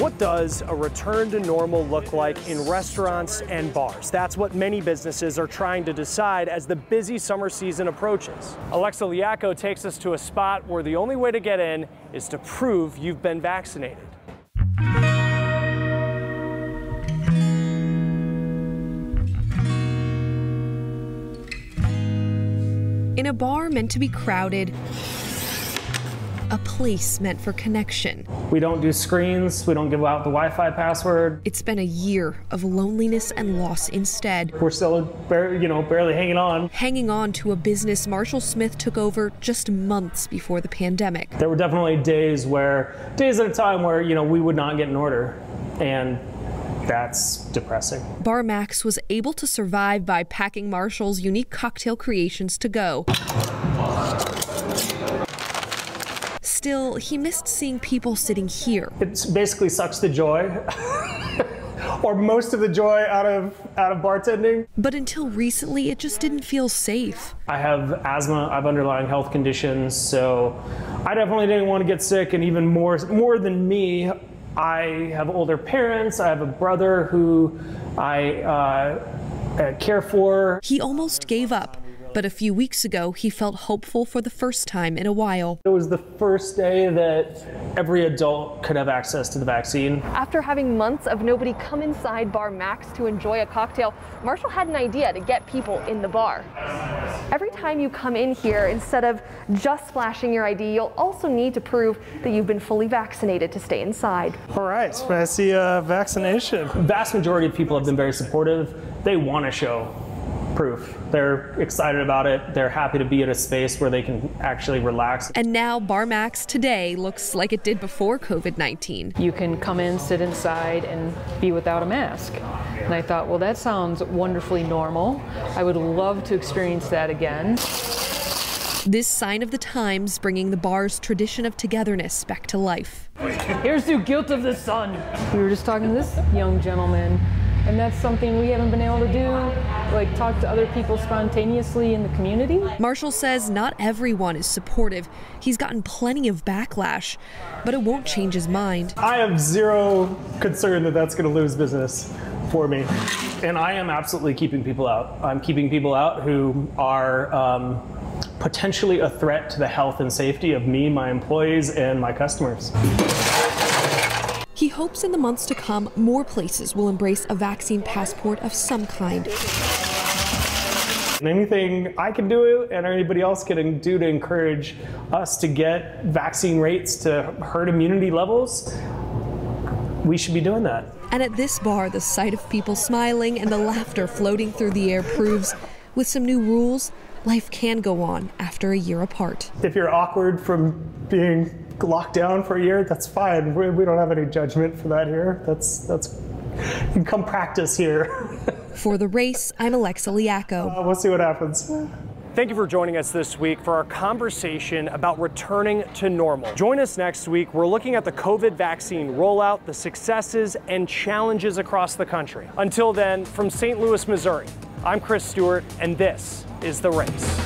What does a return to normal look like in restaurants and bars? That's what many businesses are trying to decide as the busy summer season approaches. Alexa Liacko takes us to a spot where the only way to get in is to prove you've been vaccinated. In a bar meant to be crowded, a place meant for connection. We don't do screens, we don't give out the Wi-Fi password. It's been a year of loneliness and loss instead. We're still, barely hanging on. Hanging on to a business Marshall Smith took over just months before the pandemic. There were definitely days at a time where, we would not get an order, and that's depressing. Bar Max was able to survive by packing Marshall's unique cocktail creations to go. Still, he missed seeing people sitting here. It basically sucks the joy, or most of the joy out of bartending. But until recently, it just didn't feel safe. I have asthma, I have underlying health conditions, so I definitely didn't want to get sick, and even more than me, I have older parents, I have a brother who I care for. He almost gave up, but a few weeks ago, he felt hopeful for the first time in a while. It was the first day that every adult could have access to the vaccine. After having months of nobody come inside Bar Max to enjoy a cocktail, Marshall had an idea to get people in the bar. Every time you come in here, instead of just flashing your ID, you'll also need to prove that you've been fully vaccinated to stay inside. All right, I see a vaccination. The vast majority of people have been very supportive. They want to show proof. They're excited about it. They're happy to be in a space where they can actually relax. And now Bar Max today looks like it did before COVID-19. You can come in, sit inside, and be without a mask. And I thought, well, that sounds wonderfully normal. I would love to experience that again. This sign of the times bringing the bar's tradition of togetherness back to life. Here's to guilt of the sun. We were just talking to this young gentleman, and that's something we haven't been able to do, like talk to other people spontaneously in the community. Marshall says not everyone is supportive. He's gotten plenty of backlash, but it won't change his mind. I have zero concern that that's going to lose business for me. And I am absolutely keeping people out. I'm keeping people out who are potentially a threat to the health and safety of me, my employees, and my customers. He hopes in the months to come, more places will embrace a vaccine passport of some kind. Anything I can do and anybody else can do to encourage us to get vaccine rates to herd immunity levels, we should be doing that. And at this bar, the sight of people smiling and the laughter floating through the air proves, with some new rules, life can go on after a year apart. If you're awkward from being locked down for a year, that's fine. We don't have any judgment for that here. That's you can come practice here. For The Race, I'm Alexa Liacko. We'll see what happens. Thank you for joining us this week for our conversation about returning to normal. Join us next week. We're looking at the COVID vaccine rollout, the successes and challenges across the country. Until then, from St. Louis, Missouri, I'm Chris Stewart, and this is The Race.